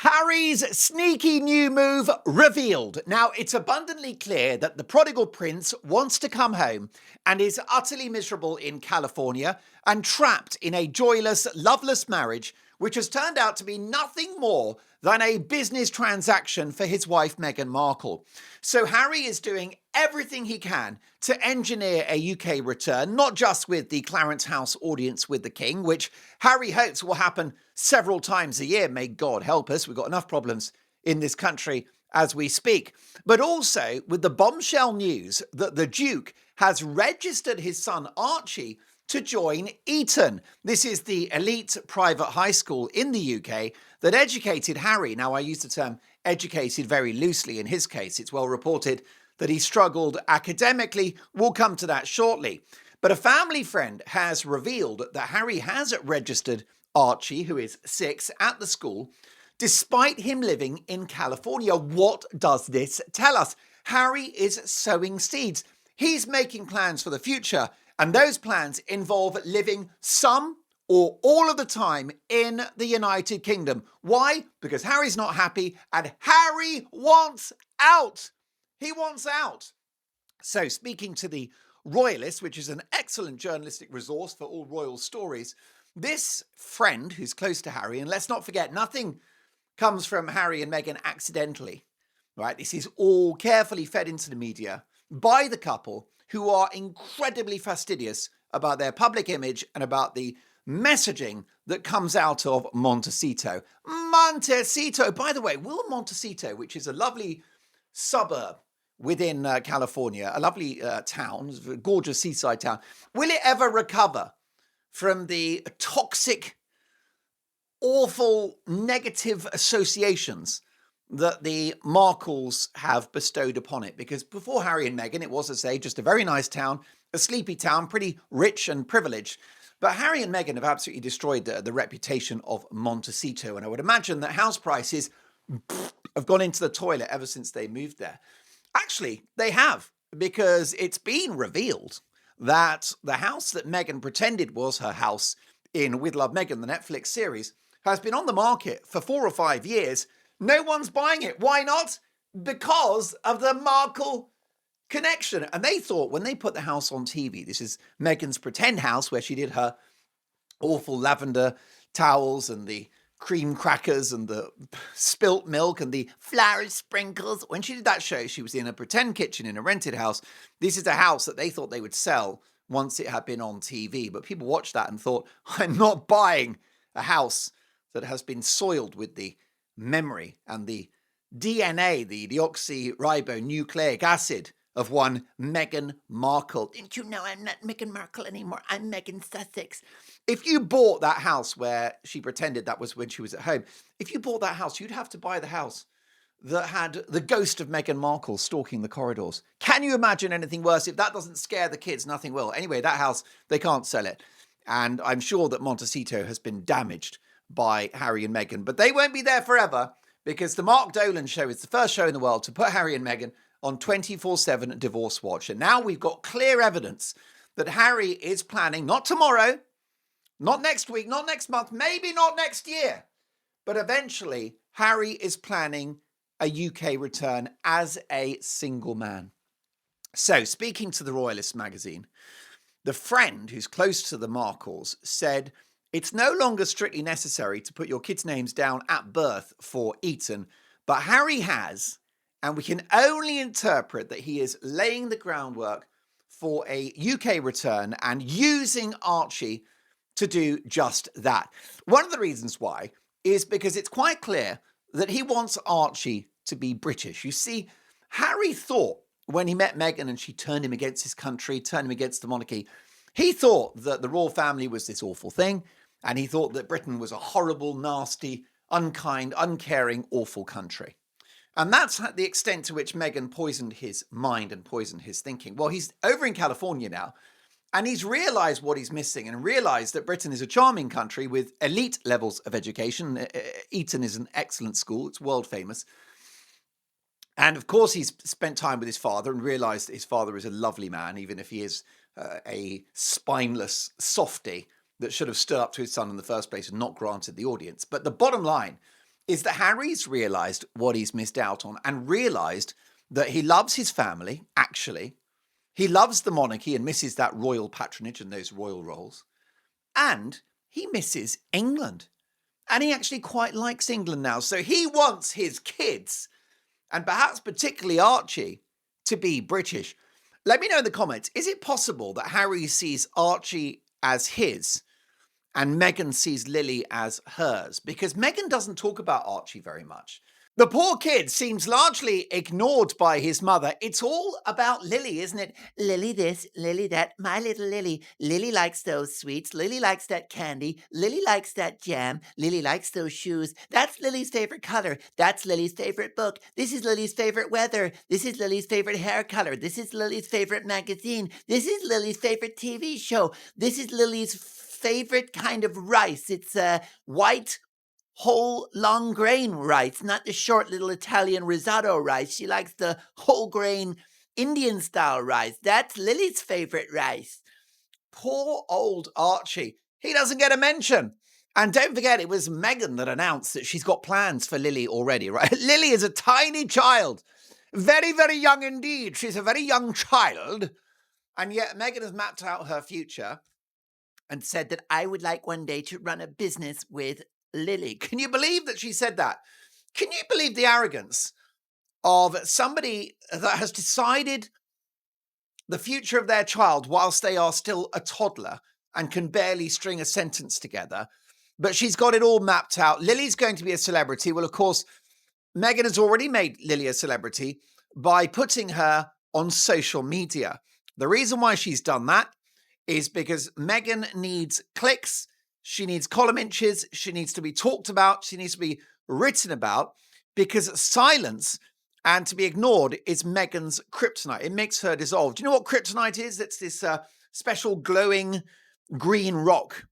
Harry's sneaky new move revealed. Now, it's abundantly clear that the prodigal prince wants to come home and is utterly miserable in California and trapped in a joyless, loveless marriage, which has turned out to be nothing more than a business transaction for his wife, Meghan Markle. So Harry is doing everything he can to engineer a UK return, not just with the Clarence House audience with the King, which Harry hopes will happen several times a year. May God help us. We've got enough problems in this country as we speak. But also with the bombshell news that the Duke has registered his son Archie to join Eton. This is the elite private high school in the UK that educated Harry. Now, I use the term educated very loosely in his case. It's well reported that he struggled academically. We'll come to that shortly. But a family friend has revealed that Harry has registered Archie, who is 6, at the school, despite him living in California. What does this tell us? Harry is sowing seeds. He's making plans for the future, and those plans involve living some or all of the time in the United Kingdom. Why? Because Harry's not happy and Harry wants out. He wants out. So speaking to the Royalist, which is an excellent journalistic resource for all royal stories, this friend who's close to Harry, and let's not forget, nothing comes from Harry and Meghan accidentally, right? This is all carefully fed into the media by the couple, who are incredibly fastidious about their public image and about the messaging that comes out of Monteito. Monteito, by the way, will Monteito, which is a lovely suburb within California, a lovely town, a gorgeous seaside town, will it ever recover from the toxic, awful, negative associations that the Markles have bestowed upon it? Because before Harry and Meghan, it was, as I say, just a very nice town, a sleepy town, pretty rich and privileged. But Harry and Meghan have absolutely destroyed the reputation of Monteito. And I would imagine that house prices have gone into the toilet ever since they moved there. Actually, they have, because it's been revealed that the house that Meghan pretended was her house in With Love Meghan, the Netflix series, has been on the market for 4 or 5 years. No one's buying it. Why not? Because of the Markle connection. And they thought when they put the house on TV, this is Meghan's pretend house where she did her awful lavender towels and the cream crackers and the spilt milk and the flour sprinkles. When she did that show, she was in a pretend kitchen in a rented house. This is a house that they thought they would sell once it had been on TV. But people watched that and thought, I'm not buying a house that has been soiled with the memory and the DNA, the deoxyribonucleic acid of one Meghan Markle. Didn't you know I'm not Meghan Markle anymore? I'm Meghan Sussex. If you bought that house where she pretended that was when she was at home, if you bought that house, you'd have to buy the house that had the ghost of Meghan Markle stalking the corridors. Can you imagine anything worse? If that doesn't scare the kids, nothing will. Anyway, that house, they can't sell it. And I'm sure that Monteito has been damaged by Harry and Meghan. But they won't be there forever, because the Mark Dolan show is the first show in the world to put Harry and Meghan on 24/7 Divorce Watch. And now we've got clear evidence that Harry is planning, not tomorrow, not next week, not next month, maybe not next year, but eventually Harry is planning a UK return as a single man. So, speaking to the Royalist magazine, the friend who's close to the Markles said, it's no longer strictly necessary to put your kids' names down at birth for Eton, but Harry has, and we can only interpret that he is laying the groundwork for a UK return and using Archie to do just that. One of the reasons why is because it's quite clear that he wants Archie to be British. You see, Harry thought when he met Meghan and she turned him against his country, turned him against the monarchy, he thought that the royal family was this awful thing, and he thought that Britain was a horrible, nasty, unkind, uncaring, awful country. And that's the extent to which Meghan poisoned his mind and poisoned his thinking. Well, he's over in California now, and he's realised what he's missing and realised that Britain is a charming country with elite levels of education. Eton is an excellent school. It's world famous. And of course, he's spent time with his father and realised that his father is a lovely man, even if he is a spineless softy that should have stood up to his son in the first place and not granted the audience. But the bottom line is that Harry's realised what he's missed out on and realised that he loves his family, actually. He loves the monarchy and misses that royal patronage and those royal roles. And he misses England. And he actually quite likes England now. So he wants his kids, and perhaps particularly Archie, to be British. Let me know in the comments, is it possible that Harry sees Archie as his and Meghan sees Lily as hers? Because Meghan doesn't talk about Archie very much. The poor kid seems largely ignored by his mother. It's all about Lily, isn't it? Lily this, Lily that, my little Lily. Lily likes those sweets. Lily likes that candy. Lily likes that jam. Lily likes those shoes. That's Lily's favorite color. That's Lily's favorite book. This is Lily's favorite weather. This is Lily's favorite hair color. This is Lily's favorite magazine. This is Lily's favorite TV show. This is Lily's favorite kind of rice. It's white, whole long grain rice, not the short little Italian risotto rice. She likes the whole grain Indian style rice. That's Lily's favorite rice. Poor old Archie. He doesn't get a mention. And don't forget, it was Meghan that announced that she's got plans for Lily already, right? Lily is a tiny child. Very, very young indeed. She's a very young child. And yet Meghan has mapped out her future and said that I would like one day to run a business with Lily. Can you believe that she said that? Can you believe the arrogance of somebody that has decided the future of their child whilst they are still a toddler and can barely string a sentence together? But she's got it all mapped out. Lily's going to be a celebrity. Well, of course, Meghan has already made Lily a celebrity by putting her on social media. The reason why she's done that is because Meghan needs clicks. She needs column inches. She needs to be talked about. She needs to be written about, because silence and to be ignored is Meghan's kryptonite. It makes her dissolve. Do you know what kryptonite is? It's this special glowing green rock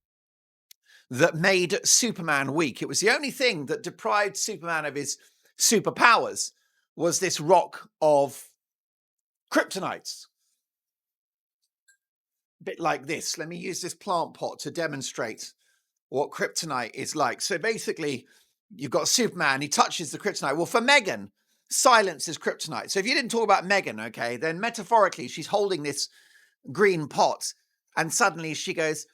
that made Superman weak. It was the only thing that deprived Superman of his superpowers, was this rock of kryptonites. A bit like this. Let me use this plant pot to demonstrate what kryptonite is like. So basically, you've got Superman, he touches the kryptonite. Well, for Meghan, silence is kryptonite. So if you didn't talk about Meghan, okay, then metaphorically, she's holding this green pot, and suddenly she goes,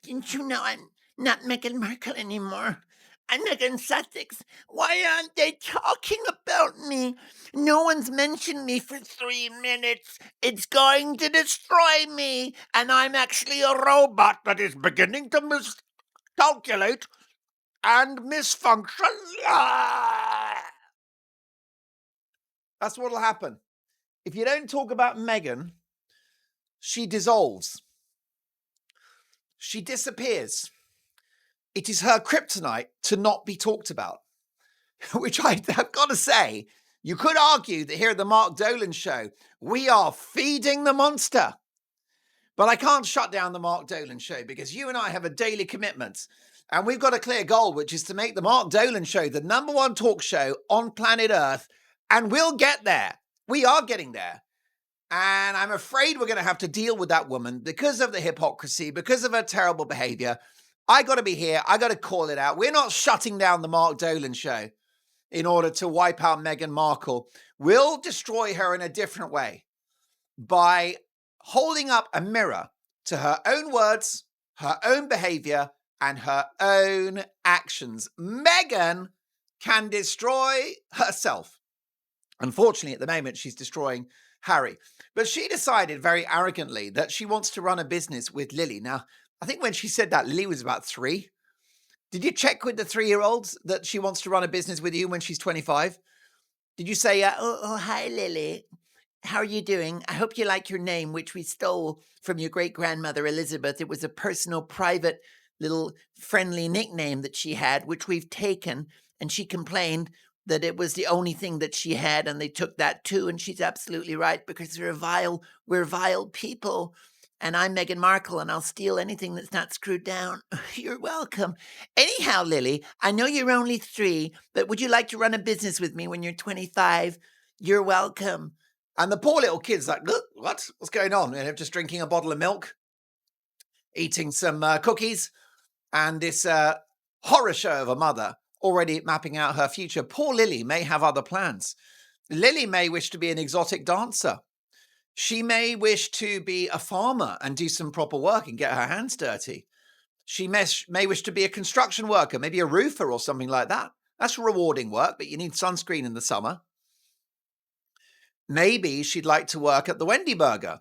didn't you know I'm not Meghan Markle anymore? I'm Meghan Sussex. Why aren't they talking about me? No one's mentioned me for 3 minutes. It's going to destroy me. And I'm actually a robot that is beginning to miscalculate and misfunction. That's what'll happen. If you don't talk about Meghan, she dissolves. She disappears. It is her kryptonite to not be talked about, which I've got to say, you could argue that here at the Mark Dolan Show, we are feeding the monster. But I can't shut down the Mark Dolan Show, because you and I have a daily commitment, and we've got a clear goal, which is to make the Mark Dolan Show the #1 talk show on planet Earth, and we'll get there. We are getting there. And I'm afraid we're going to have to deal with that woman because of the hypocrisy, because of her terrible behavior. I got to be here. I got to call it out. We're not shutting down the Mark Dolan Show in order to wipe out Meghan Markle. We'll destroy her in a different way, by holding up a mirror to her own words, her own behavior, and her own actions. Meghan can destroy herself. Unfortunately, at the moment, she's destroying Harry. But she decided very arrogantly that she wants to run a business with Lily. Now, I think when she said that, Lily was about 3. Did you check with the 3-year-olds that she wants to run a business with you when she's 25? Did you say, hi, Lily. How are you doing? I hope you like your name, which we stole from your great-grandmother, Elizabeth. It was a personal, private, little friendly nickname that she had, which we've taken. And she complained that it was the only thing that she had, and they took that too. And she's absolutely right, because we're vile people. And I'm Meghan Markle, and I'll steal anything that's not screwed down. You're welcome. Anyhow, Lily, I know you're only 3, but would you like to run a business with me when you're 25? You're welcome. And the poor little kid's like, look, what? What's going on? And they're just drinking a bottle of milk, eating some cookies, and this horror show of a mother already mapping out her future. Poor Lily may have other plans. Lily may wish to be an exotic dancer. She may wish to be a farmer and do some proper work and get her hands dirty. She may wish to be a construction worker, maybe a roofer or something like that. That's rewarding work, but you need sunscreen in the summer. Maybe she'd like to work at the Wendy Burger.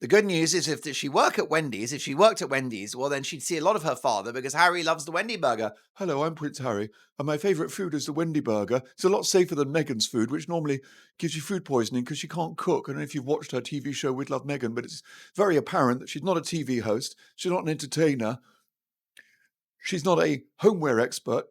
The good news is if she worked at Wendy's, well, then she'd see a lot of her father because Harry loves the Wendy Burger. Hello, I'm Prince Harry, and my favourite food is the Wendy Burger. It's a lot safer than Meghan's food, which normally gives you food poisoning because she can't cook. I don't know if you've watched her TV show We'd Love Meghan, but it's very apparent that she's not a TV host, she's not an entertainer, she's not a homeware expert,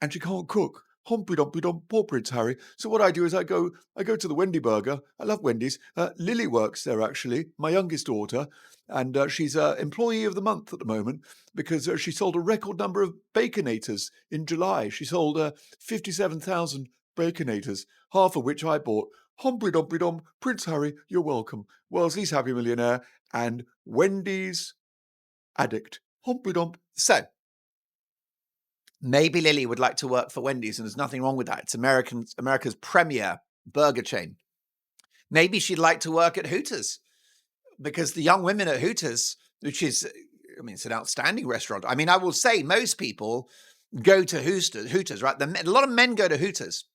and she can't cook. Humpy dumpy dump, poor Prince Harry. So what I do is I go to the Wendy Burger. I love Wendy's. Lily works there, actually, my youngest daughter, and she's employee of the month at the moment because she sold a record number of Baconators in July. She sold 57,000 Baconators, half of which I bought. Humpy dumpy dump, Prince Harry, you're welcome. World's least happy millionaire and Wendy's addict. Humpy dump. So, maybe Lily would like to work for Wendy's, and there's nothing wrong with that. It's America's premier burger chain. Maybe she'd like to work at Hooters because the young women at Hooters, which is, it's an outstanding restaurant. I will say most people go to Hooters, right? A lot of men go to Hooters.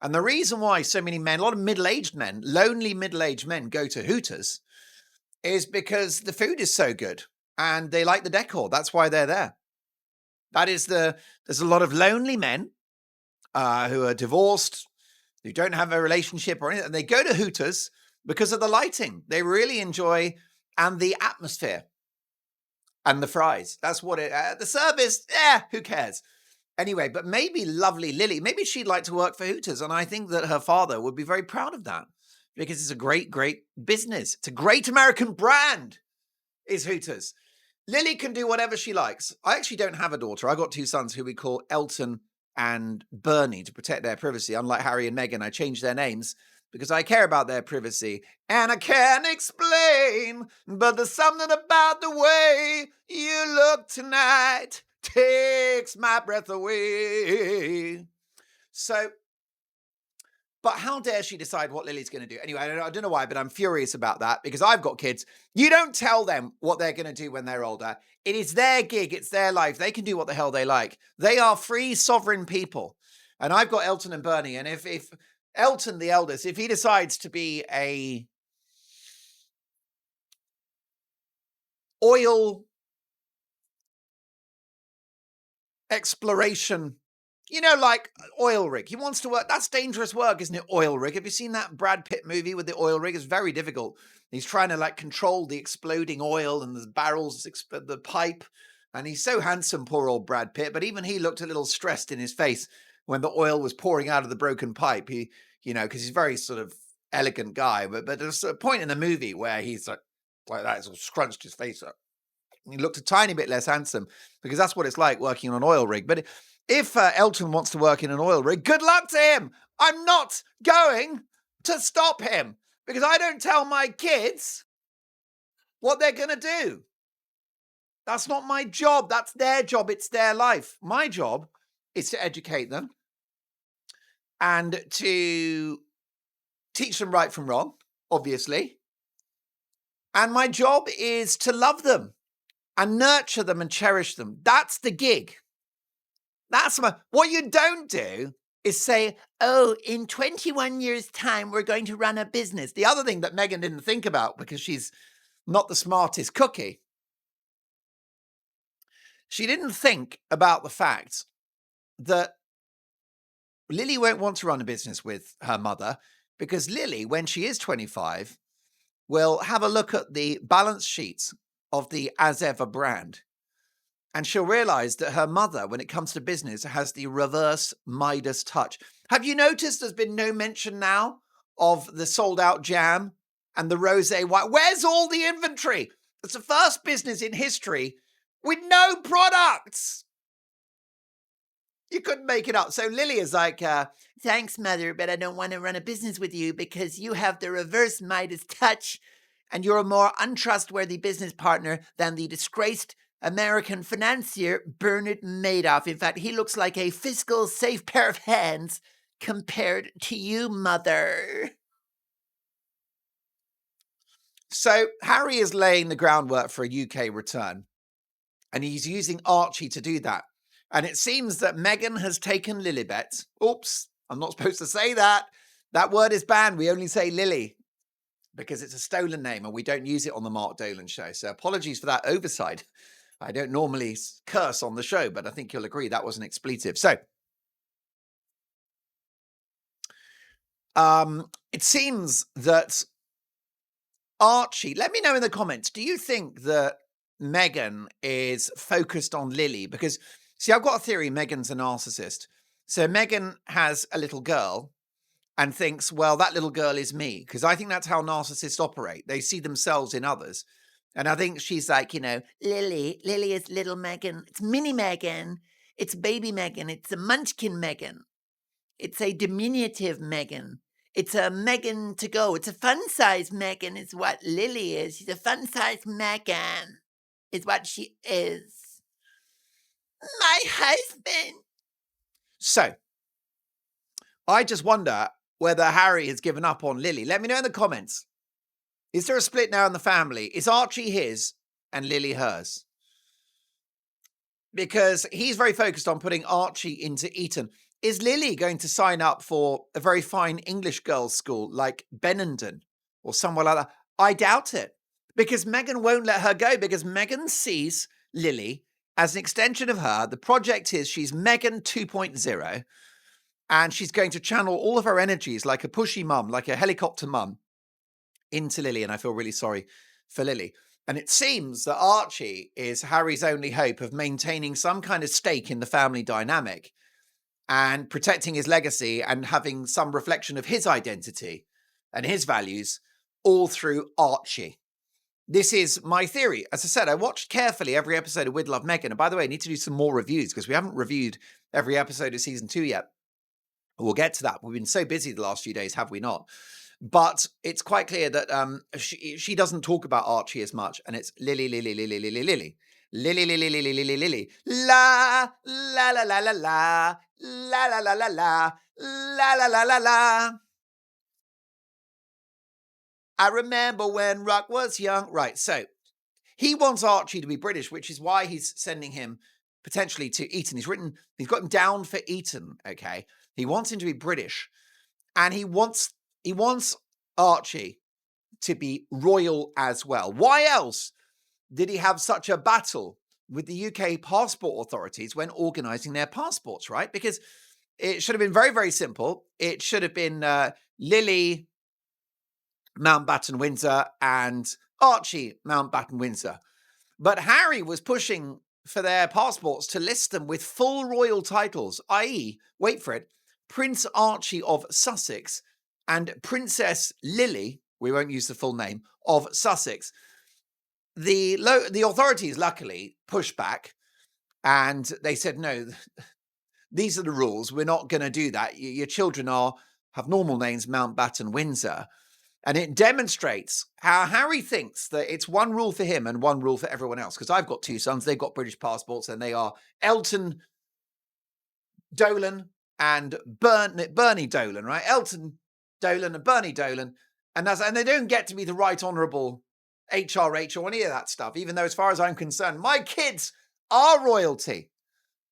And the reason why so many men, a lot of middle-aged men, lonely middle-aged men go to Hooters is because the food is so good and they like the decor. That's why they're there. There's a lot of lonely men who are divorced, who don't have a relationship or anything, and they go to Hooters because of the lighting. They really enjoy, and the atmosphere, and the fries. That's what the service, who cares? Anyway, but maybe lovely Lily, maybe she'd like to work for Hooters, and I think that her father would be very proud of that because it's a great, great business. It's a great American brand, is Hooters. Lily can do whatever she likes. I actually don't have a daughter. I got two sons who we call Elton and Bernie to protect their privacy. Unlike Harry and Meghan, I changed their names because I care about their privacy. And I can't explain, but there's something about the way you look tonight takes my breath away. So, but how dare she decide what Lily's going to do? Anyway, I don't know why, but I'm furious about that because I've got kids. You don't tell them what they're going to do when they're older. It is their gig. It's their life. They can do what the hell they like. They are free, sovereign people. And I've got Elton and Bernie. And if Elton, the eldest, if he decides to be a oil exploration, like oil rig. He wants to work. That's dangerous work, isn't it? Oil rig. Have you seen that Brad Pitt movie with the oil rig? It's very difficult. He's trying to control the exploding oil and the barrels, the pipe. And he's so handsome, poor old Brad Pitt. But even he looked a little stressed in his face when the oil was pouring out of the broken pipe. He, because he's a very sort of elegant guy. But there's a point in the movie where he's like that, sort of scrunched his face up. And he looked a tiny bit less handsome because that's what it's like working on an oil rig. But if Elton wants to work in an oil rig, good luck to him. I'm not going to stop him because I don't tell my kids what they're going to do. That's not my job. That's their job. It's their life. My job is to educate them and to teach them right from wrong, obviously. And my job is to love them and nurture them and cherish them. That's the gig. What you don't do is say, oh, in 21 years' time, we're going to run a business. The other thing that Meghan didn't think about, because she's not the smartest cookie, she didn't think about the fact that Lily won't want to run a business with her mother because Lily, when she is 25, will have a look at the balance sheets of the As Ever brand. And she'll realize that her mother, when it comes to business, has the reverse Midas touch. Have you noticed there's been no mention now of the sold out jam and the rosé wine? Where's all the inventory? It's the first business in history with no products. You couldn't make it up. So Lily is like, thanks, mother, but I don't want to run a business with you because you have the reverse Midas touch and you're a more untrustworthy business partner than the disgraced American financier Bernard Madoff. In fact, he looks like a fiscal safe pair of hands compared to you, mother. So Harry is laying the groundwork for a UK return, and he's using Archie to do that. And it seems that Meghan has taken Lilibet. Oops, I'm not supposed to say that. That word is banned. We only say Lily because it's a stolen name and we don't use it on the Mark Dolan show. So apologies for that oversight. I don't normally curse on the show, but I think you'll agree that was an expletive. So it seems that Archie, let me know in the comments, do you think that Meghan is focused on Lily? Because, see, I've got a theory Meghan's a narcissist. So Meghan has a little girl and thinks, well, that little girl is me. Because I think that's how narcissists operate. They see themselves in others. And I think she's like, Lily is little Meghan. It's mini Meghan. It's baby Meghan. It's a munchkin Meghan. It's a diminutive Meghan. It's a Meghan to go. It's a fun-size Meghan is what Lily is. She's a fun-size Meghan is what she is. My husband. So, I just wonder whether Harry has given up on Lily. Let me know in the comments. Is there a split now in the family? Is Archie his and Lily hers? Because he's very focused on putting Archie into Eton. Is Lily going to sign up for a very fine English girls' school like Benenden or somewhere like that? I doubt it. Because Meghan won't let her go, because Meghan sees Lily as an extension of her. The project is she's Meghan 2.0, and she's going to channel all of her energies like a pushy mum, like a helicopter mum, into Lily. And I feel really sorry for Lily. And it seems that Archie is Harry's only hope of maintaining some kind of stake in the family dynamic and protecting his legacy and having some reflection of his identity and his values all through Archie. This is my theory. As I said, I watched carefully every episode of With Love Meghan. And by the way, I need to do some more reviews because we haven't reviewed every episode of season 2 yet. We'll get to that. We've been so busy the last few days, have we not? But it's quite clear that she doesn't talk about Archie as much. And it's Lily, Lily, Lily, Lily, Lily. Lily, Lily, Lily, Lily, Lily. La, la, la, la, la, la. La, la, la, la, la. La, la, la, la, la. I remember when Rock was young. Right, so he wants Archie to be British, which is why he's sending him potentially to Eton. He's got him down for Eton, okay? He wants him to be British. And he wants Archie to be royal as well. Why else did he have such a battle with the UK passport authorities when organising their passports, right? Because it should have been very, very simple. It should have been Lily Mountbatten Windsor and Archie Mountbatten Windsor. But Harry was pushing for their passports to list them with full royal titles, i.e., wait for it, Prince Archie of Sussex and Princess Lily, we won't use the full name, of Sussex. The authorities luckily pushed back and they said, no, these are the rules. We're not going to do that. Your children have normal names, Mountbatten Windsor. And it demonstrates how Harry thinks that it's one rule for him and one rule for everyone else. Because I've got 2 sons. They've got British passports and they are Elton Dolan and Bernie Dolan, right? Elton Dolan and Bernie Dolan. And they don't get to be the Right Honourable HRH or any of that stuff, even though as far as I'm concerned, my kids are royalty.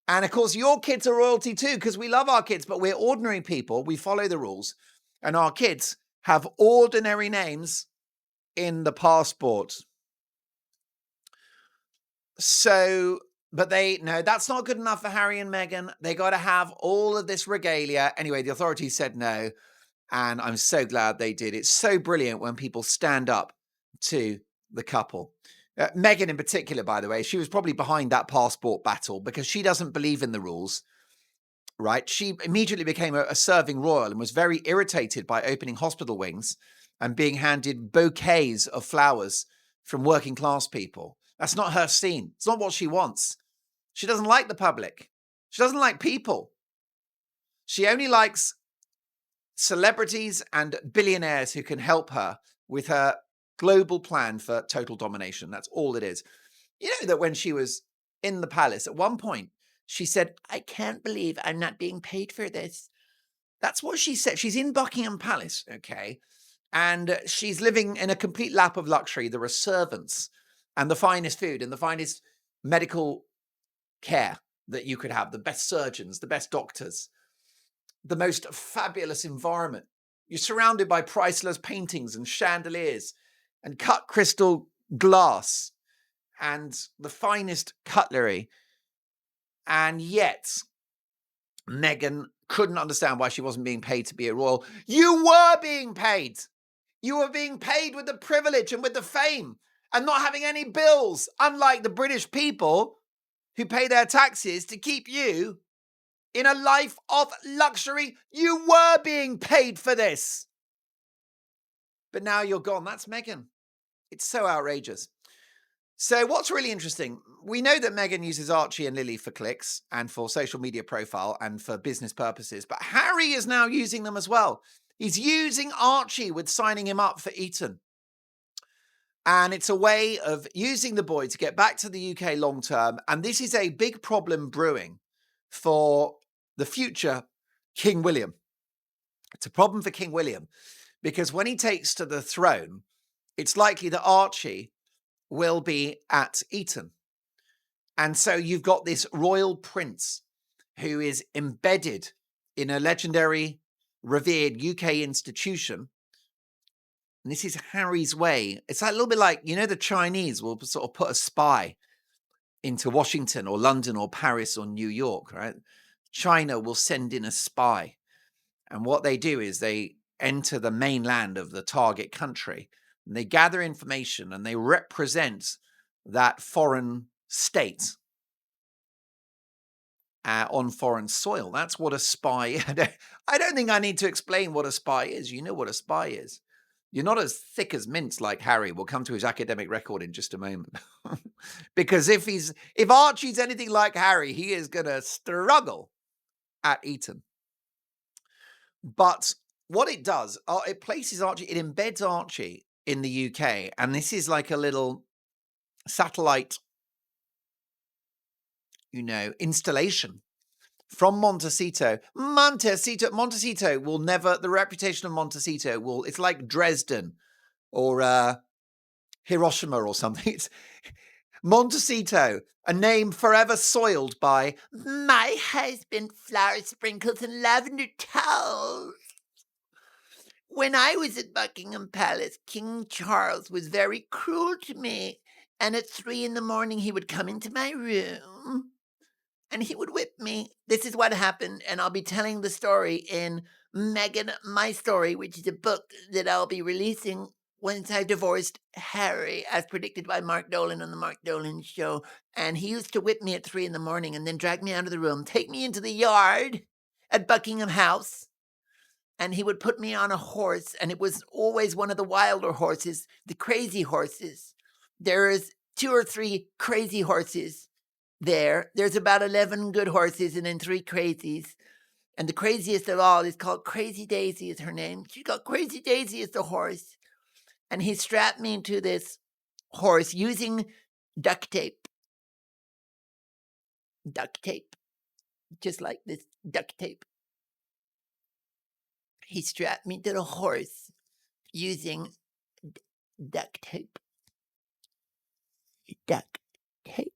And of course, your kids are royalty too, because we love our kids, but we're ordinary people. We follow the rules. And our kids have ordinary names in the passport. So, but no, that's not good enough for Harry and Meghan. They got to have all of this regalia. Anyway, the authorities said no. And I'm so glad they did. It's so brilliant when people stand up to the couple. Meghan in particular, by the way, she was probably behind that passport battle because she doesn't believe in the rules, right? She immediately became a serving royal and was very irritated by opening hospital wings and being handed bouquets of flowers from working class people. That's not her scene. It's not what she wants. She doesn't like the public. She doesn't like people. She only likes celebrities and billionaires who can help her with her global plan for total domination. That's all it is. You know that when she was in the palace, at one point, she said, "I can't believe I'm not being paid for this." That's what she said. She's in Buckingham Palace, okay? And she's living in a complete lap of luxury. There are servants and the finest food and the finest medical care that you could have, the best surgeons, the best doctors, the most fabulous environment. You're surrounded by priceless paintings and chandeliers and cut crystal glass and the finest cutlery. And yet, Meghan couldn't understand why she wasn't being paid to be a royal. You were being paid. You were being paid with the privilege and with the fame and not having any bills, unlike the British people who pay their taxes to keep you in a life of luxury. You were being paid for this. But now you're gone. That's Meghan. It's so outrageous. So what's really interesting, we know that Meghan uses Archie and Lily for clicks and for social media profile and for business purposes, but Harry is now using them as well. He's using Archie with signing him up for Eton. And it's a way of using the boy to get back to the UK long term. And this is a big problem brewing for the future King William. It's a problem for King William because when he takes to the throne, it's likely that Archie will be at Eton. And so you've got this royal prince who is embedded in a legendary, revered UK institution. And this is Harry's way. It's a little bit like, you know, the Chinese will sort of put a spy into Washington or London or Paris or New York, right? China will send in a spy. And what they do is they enter the mainland of the target country and they gather information and they represent that foreign state on foreign soil. That's what a spy. I don't think I need to explain what a spy is. You know what a spy is. You're not as thick as mints like Harry. We'll come to his academic record in just a moment. Because if Archie's anything like Harry, he is going to struggle at Eton. But what it does, it places Archie, it embeds Archie in the UK. And this is like a little satellite, installation from Montecito. Montecito will never, the reputation of Montecito will, it's like Dresden or Hiroshima or something. It's Montecito, a name forever soiled by my husband, flower sprinkles and lavender towels. When I was at Buckingham Palace, King Charles was very cruel to me. And at 3 a.m, he would come into my room and he would whip me. This is what happened. And I'll be telling the story in Meghan, My Story, which is a book that I'll be releasing once I divorced Harry, as predicted by Mark Dolan on the Mark Dolan Show. And he used to whip me at 3 a.m. and then drag me out of the room, take me into the yard at Buckingham House. And he would put me on a horse, and it was always one of the wilder horses, the crazy horses. There's 2 or 3 crazy horses there. There's about 11 good horses and then 3 crazies. And the craziest of all is called Crazy Daisy is her name. She got Crazy Daisy as the horse. And he strapped me to this horse using duct tape. Duct tape. Just like this duct tape. He strapped me to the horse using duct tape. Duct tape.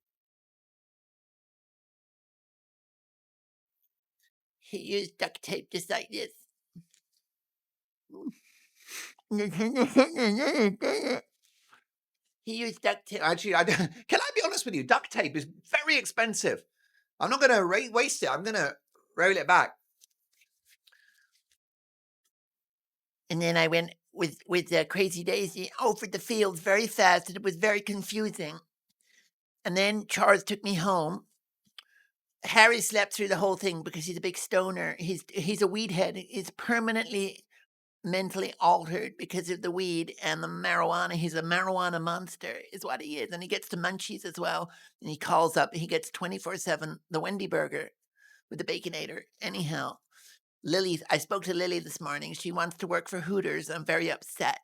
He used duct tape just like this. He used duct tape. Actually, can I be honest with you? Duct tape is very expensive. I'm not going to waste it. I'm going to roll it back. And then I went with Crazy Daisy over the fields very fast, and it was very confusing. And then Charles took me home. Harry slept through the whole thing because he's a big stoner. He's a weed head. He's permanently mentally altered because of the weed and the marijuana. He's a marijuana monster is what he is. And he gets to munchies as well. And he calls up, he gets 24/7 the Wendy burger with the Baconator. Anyhow, I spoke to Lily this morning. She wants to work for Hooters. I'm very upset.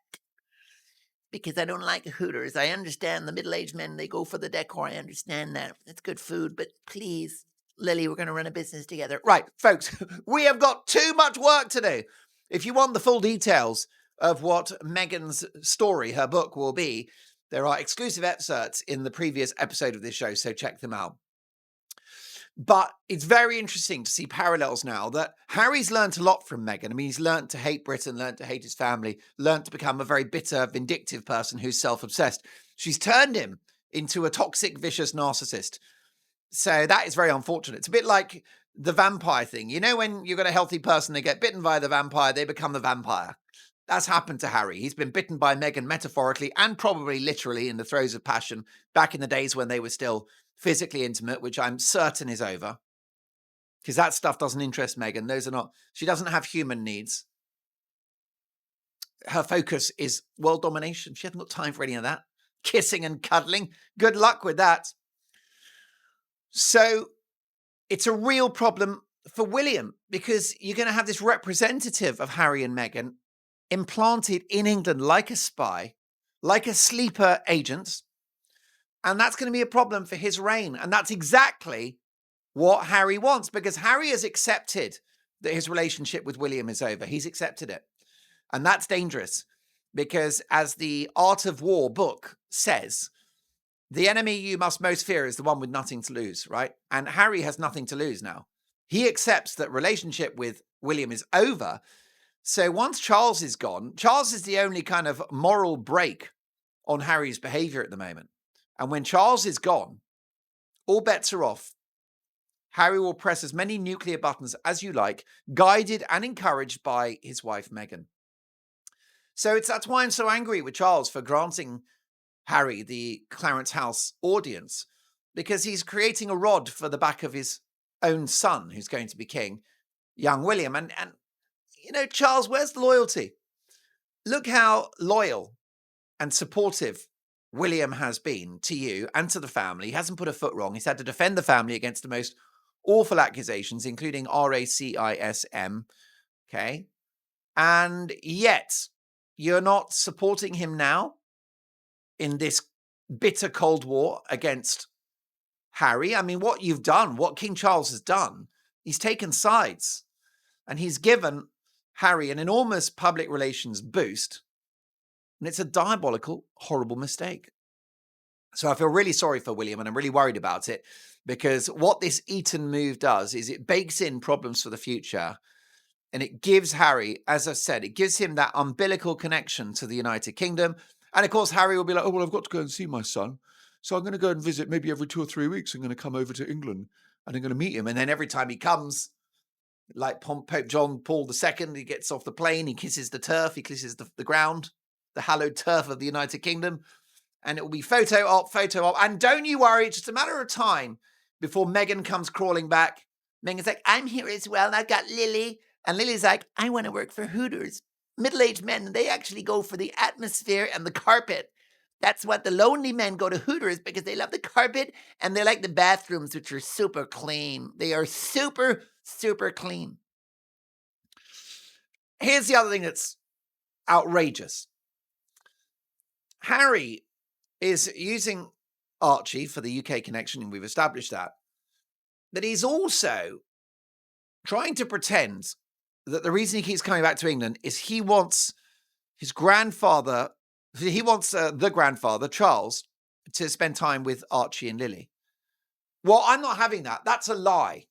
because I don't like Hooters. I understand the middle-aged men, they go for the decor. I understand that. It's good food, but please, Lily, we're going to run a business together. Right, folks, we have got too much work to do. If you want the full details of what Meghan's story, her book, will be, there are exclusive excerpts in the previous episode of this show, so check them out. But it's very interesting to see parallels now that Harry's learnt a lot from Meghan. I mean, he's learnt to hate Britain, learnt to hate his family, learnt to become a very bitter, vindictive person who's self-obsessed. She's turned him into a toxic, vicious narcissist. So that is very unfortunate. It's a bit like the vampire thing. You know, when you've got a healthy person, they get bitten by the vampire, they become the vampire. That's happened to Harry. He's been bitten by Meghan metaphorically and probably literally in the throes of passion back in the days when they were still physically intimate, which I'm certain is over. Because that stuff doesn't interest Meghan. Those are not, she doesn't have human needs. Her focus is world domination. She hasn't got time for any of that. Kissing and cuddling. Good luck with that. So it's a real problem for William because you're going to have this representative of Harry and Meghan implanted in England like a spy, like a sleeper agent. And that's going to be a problem for his reign. And that's exactly what Harry wants, because Harry has accepted that his relationship with William is over. He's accepted it. And that's dangerous because, as the Art of War book says, the enemy you must most fear is the one with nothing to lose, right? And Harry has nothing to lose now. He accepts that relationship with William is over. So once Charles is gone, Charles is the only kind of moral break on Harry's behavior at the moment. And when Charles is gone, all bets are off. Harry will press as many nuclear buttons as you like, guided and encouraged by his wife, Meghan. So that's why I'm so angry with Charles for granting Harry the Clarence House audience, because he's creating a rod for the back of his own son, who's going to be king, young William. And you know, Charles, where's the loyalty? Look how loyal and supportive William has been to you and to the family. He hasn't put a foot wrong. He's had to defend the family against the most awful accusations, including racism. Okay. And yet you're not supporting him now in this bitter Cold War against Harry. I mean, what you've done, what King Charles has done, he's taken sides and he's given Harry an enormous public relations boost. And it's a diabolical, horrible mistake. So I feel really sorry for William and I'm really worried about it, because what this Eton move does is it bakes in problems for the future. And it gives Harry, as I said, it gives him that umbilical connection to the United Kingdom. And of course, Harry will be like, oh, well, I've got to go and see my son. So I'm going to go and visit maybe every 2 or 3 weeks. I'm going to come over to England and I'm going to meet him. And then every time he comes, like Pope John Paul II, he gets off the plane, he kisses the turf, he kisses the ground, the hallowed turf of the United Kingdom. And it will be photo op. And don't you worry, it's just a matter of time before Meghan comes crawling back. Meghan's like, I'm here as well. And I've got Lily. And Lily's like, I want to work for Hooters. Middle-aged men, they actually go for the atmosphere and the carpet. That's what the lonely men go to Hooters, because they love the carpet and they like the bathrooms, which are super clean. They are super, super clean. Here's the other thing that's outrageous. Harry is using Archie for the UK connection, and we've established that. But he's also trying to pretend that the reason he keeps coming back to England is he wants his grandfather, the grandfather, Charles, to spend time with Archie and Lily. Well, I'm not having that. That's a lie.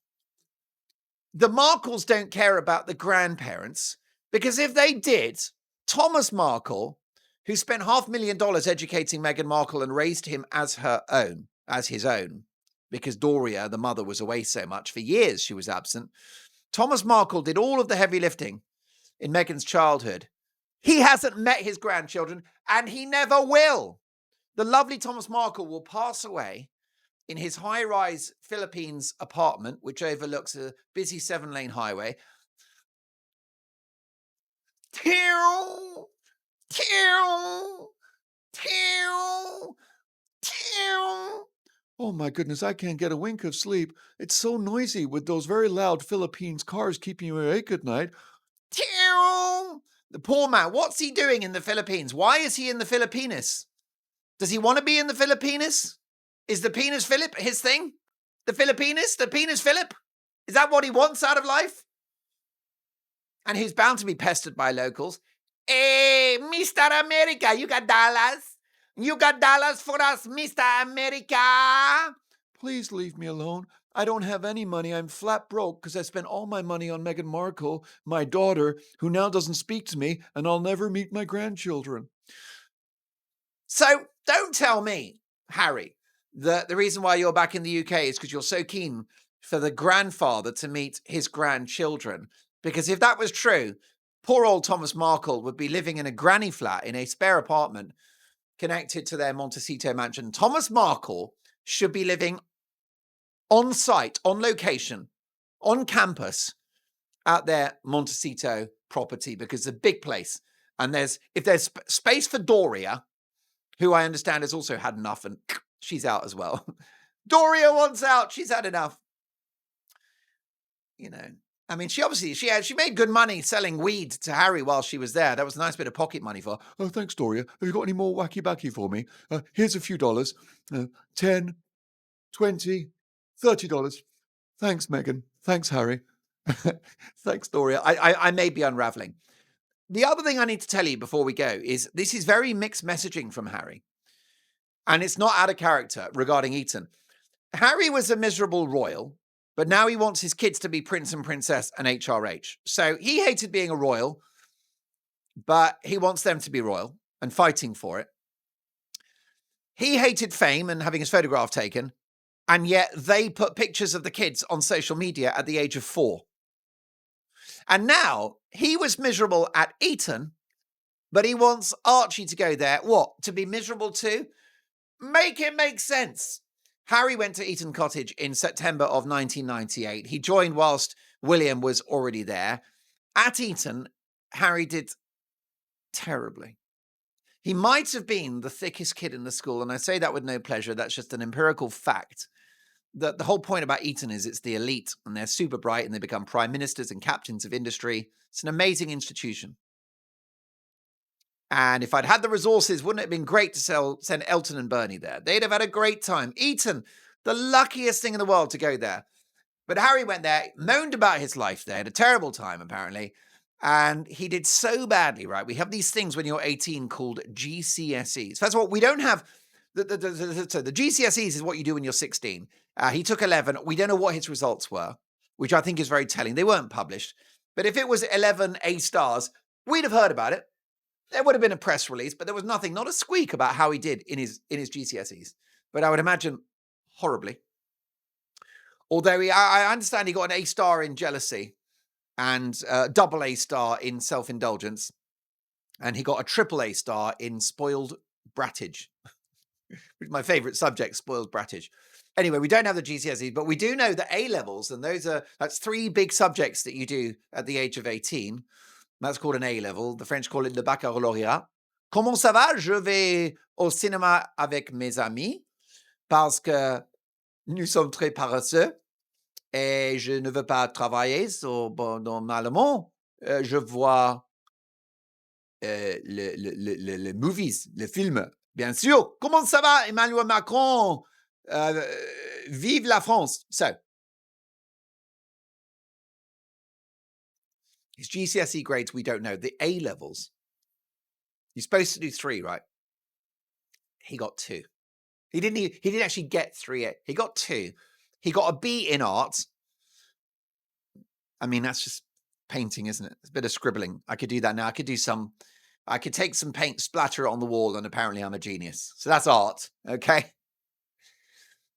The Markles don't care about the grandparents, because if they did, Thomas Markle, who spent $500,000 educating Meghan Markle and raised him as his own, because Doria, the mother, was away so much. For years she was absent. Thomas Markle did all of the heavy lifting in Meghan's childhood. He hasn't met his grandchildren, and he never will. The lovely Thomas Markle will pass away in his high-rise Philippines apartment, which overlooks a busy 7-lane highway. Tew, tew, tew, tew. Oh my goodness, I can't get a wink of sleep. It's so noisy with those very loud Philippines cars keeping you awake at night. Tew. The poor man, what's he doing in the Philippines? Why is he in the Philippines? Does he want to be in the Philippines? Is the penis Philip his thing? The Philippines? The penis Philip? Is that what he wants out of life? And he's bound to be pestered by locals. Hey, Mr. America, you got dollars? You got dollars for us, Mr. America? Please leave me alone. I don't have any money. I'm flat broke because I spent all my money on Meghan Markle, my daughter, who now doesn't speak to me, and I'll never meet my grandchildren. So don't tell me, Harry, that the reason why you're back in the UK is because you're so keen for the grandfather to meet his grandchildren. Because if that was true, poor old Thomas Markle would be living in a granny flat in a spare apartment connected to their Monteito mansion. Thomas Markle should be living on site, on location, on campus at their Monteito property, because it's a big place. And if there's space for Doria, who I understand has also had enough, and she's out as well. Doria wants out. She's had enough. You know, I mean, she made good money selling weed to Harry while she was there. That was a nice bit of pocket money for her. Oh, thanks, Doria. Have you got any more wacky-backy for me? Here's a few dollars. $10, $20, $30. Thanks, Meghan. Thanks, Harry. Thanks, Doria. I may be unraveling. The other thing I need to tell you before we go is this is very mixed messaging from Harry. And it's not out of character regarding Eton. Harry was a miserable royal, but now he wants his kids to be prince and princess and HRH. So he hated being a royal, but he wants them to be royal and fighting for it. He hated fame and having his photograph taken, and yet they put pictures of the kids on social media at the age of 4. And now he was miserable at Eton, but he wants Archie to go there. What? To be miserable too? Make it make sense. Harry went to Eton Cottage in September of 1998. He joined whilst William was already there. At Eton, Harry did terribly. He might have been the thickest kid in the school, and I say that with no pleasure. That's just an empirical fact. The whole point about Eton is it's the elite, and they're super bright, and they become prime ministers and captains of industry. It's an amazing institution. And if I'd had the resources, wouldn't it have been great to send Elton and Bernie there? They'd have had a great time. Eton, the luckiest thing in the world to go there. But Harry went there, moaned about his life there, had a terrible time apparently. And he did so badly, right? We have these things when you're 18 called GCSEs. First of all, we don't have... the GCSEs is what you do when you're 16. He took 11. We don't know what his results were, which I think is very telling. They weren't published. But if it was 11 A stars, we'd have heard about it. There would have been a press release, but there was nothing, not a squeak about how he did in his GCSEs. But I would imagine horribly. Although I understand he got an A star in jealousy and double A star in self-indulgence. And he got a triple A star in spoiled brattage. Which is my favourite subject, spoiled brattage. Anyway, we don't have the GCSEs, but we do know that A-levels, and that's 3 big subjects that you do at the age of 18. That's called an A-level. The French call it le baccalauréat. Comment ça va? Je vais au cinéma avec mes amis parce que nous sommes très paresseux et je ne veux pas travailler normalement. Je vois les movies, les films, bien sûr. Comment ça va, Emmanuel Macron? Vive la France. So, his GCSE grades, we don't know. The A levels, you're supposed to do 3, right? He got 2. He didn't actually get 3. He got 2. He got a B in art. I mean, that's just painting, isn't it? It's a bit of scribbling. I could do that now. I could take some paint, splatter it on the wall, and apparently I'm a genius. So that's art, okay?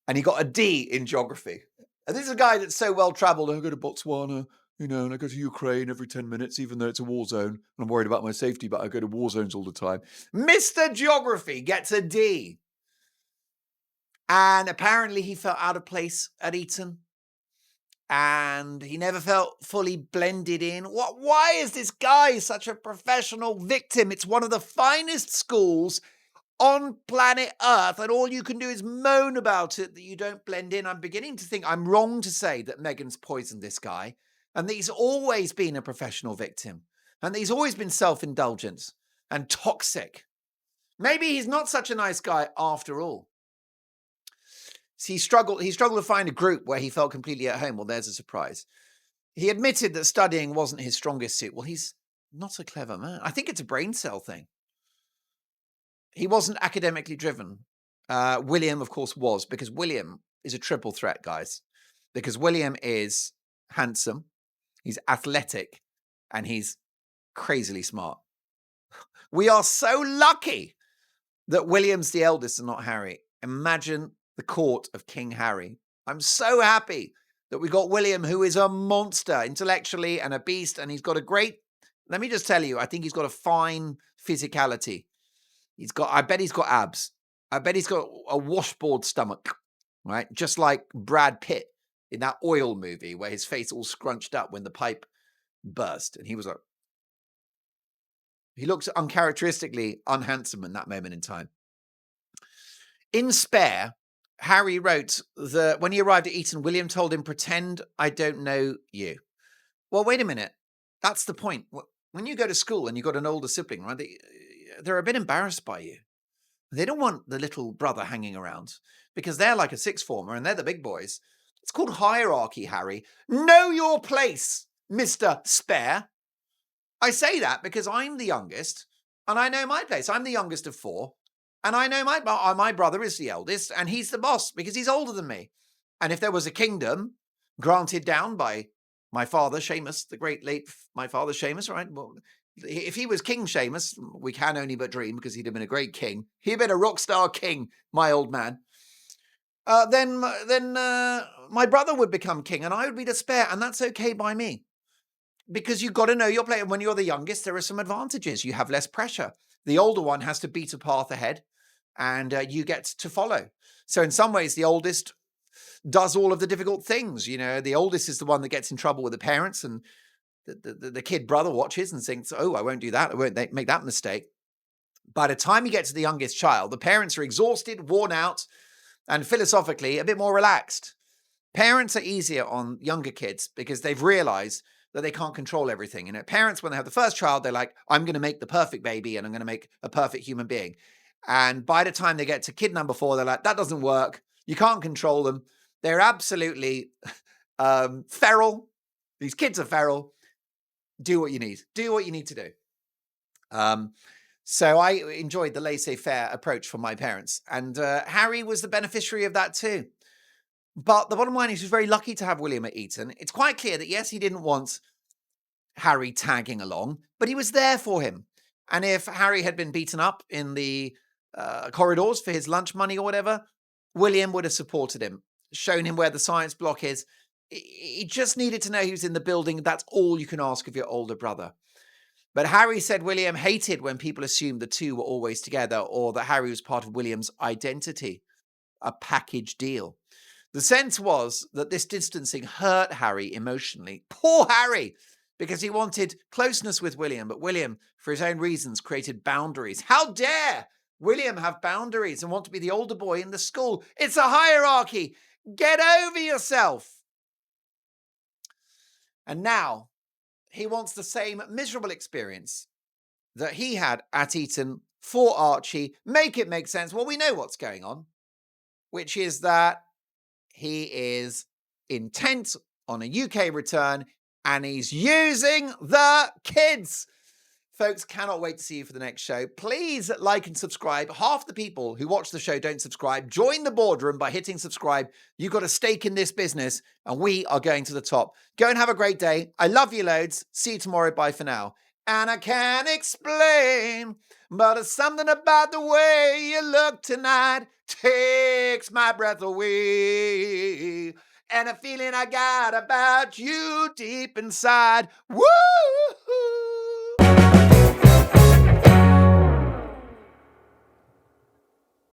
And he got a D in geography. And this is a guy that's so well-traveled. I go to Botswana, and I go to Ukraine every 10 minutes, even though it's a war zone. And I'm worried about my safety, but I go to war zones all the time. Mr. Geography gets a D. And apparently he felt out of place at Eton. And he never felt fully blended in. Why is this guy such a professional victim? It's one of the finest schools on planet Earth, and all you can do is moan about it, that you don't blend in. I'm beginning to think I'm wrong to say that Meghan's poisoned this guy, and that he's always been a professional victim. and that he's always been self-indulgent and toxic. Maybe he's not such a nice guy after all. He struggled to find a group where he felt completely at home. Well, there's a surprise. He admitted that studying wasn't his strongest suit. Well, he's not a clever man. I think it's a brain cell thing. He wasn't academically driven. William, of course, was, because William is a triple threat, guys. Because William is handsome, he's athletic, and he's crazily smart. We are so lucky that William's the eldest and not Harry. Imagine the court of King Harry. I'm so happy that we got William, who is a monster intellectually and a beast, and he's got a great, let me just tell you, I think he's got a fine physicality. I bet he's got abs. I bet he's got a washboard stomach, right? Just like Brad Pitt in that Oil movie where his face all scrunched up when the pipe burst. And he was like, he looks uncharacteristically unhandsome in that moment in time. In Spare, Harry wrote that when he arrived at Eton, William told him, "Pretend I don't know you." Well, wait a minute. That's the point. When you go to school and you've got an older sibling, right, they're a bit embarrassed by you. They don't want the little brother hanging around because they're like a sixth former and they're the big boys. It's called hierarchy, Harry. Know your place, Mr. Spare. I say that because I'm the youngest and I know my place. I'm the youngest of four and I know my brother is the eldest and he's the boss because he's older than me. And if there was a kingdom granted down by my father, Seamus, the great late, my father, Seamus, right? Well, if he was King Seamus, we can only but dream because he'd have been a great king. He'd have been a rock star king, my old man. Then my brother would become king and I would be the spare, and that's okay by me. Because you've got to know your place. And when you're the youngest, there are some advantages. You have less pressure. The older one has to beat a path ahead and you get to follow. So in some ways, the oldest does all of the difficult things. You know, the oldest is the one that gets in trouble with the parents, and the kid brother watches and thinks, "Oh, I won't do that. I won't make that mistake." By the time you get to the youngest child, the parents are exhausted, worn out, and philosophically a bit more relaxed. Parents are easier on younger kids because they've realized that they can't control everything. You know, parents, when they have the first child, they're like, "I'm going to make the perfect baby and I'm going to make a perfect human being." And by the time they get to kid number 4, they're like, "That doesn't work. You can't control them. They're absolutely feral. These kids are feral. Do what you need. Do what you need to do." So I enjoyed the laissez-faire approach from my parents. And Harry was the beneficiary of that too. But the bottom line is he was very lucky to have William at Eton. It's quite clear that, yes, he didn't want Harry tagging along, but he was there for him. And if Harry had been beaten up in the corridors for his lunch money or whatever, William would have supported him, shown him where the science block is. He just needed to know he was in the building. That's all you can ask of your older brother. But Harry said William hated when people assumed the two were always together or that Harry was part of William's identity, a package deal. The sense was that this distancing hurt Harry emotionally. Poor Harry, because he wanted closeness with William, but William, for his own reasons, created boundaries. How dare William have boundaries and want to be the older boy in the school? It's a hierarchy. Get over yourself. And now he wants the same miserable experience that he had at Eton for Archie. Make it make sense. Well, we know what's going on, which is that he is intent on a UK return and he's using the kids. Folks, cannot wait to see you for the next show. Please like and subscribe. Half the people who watch the show don't subscribe. Join the boardroom by hitting subscribe. You've got a stake in this business and we are going to the top. Go and have a great day. I love you loads. See you tomorrow. Bye for now. And I can't explain, but it's something about the way you look tonight takes my breath away. And a feeling I got about you deep inside. Woo!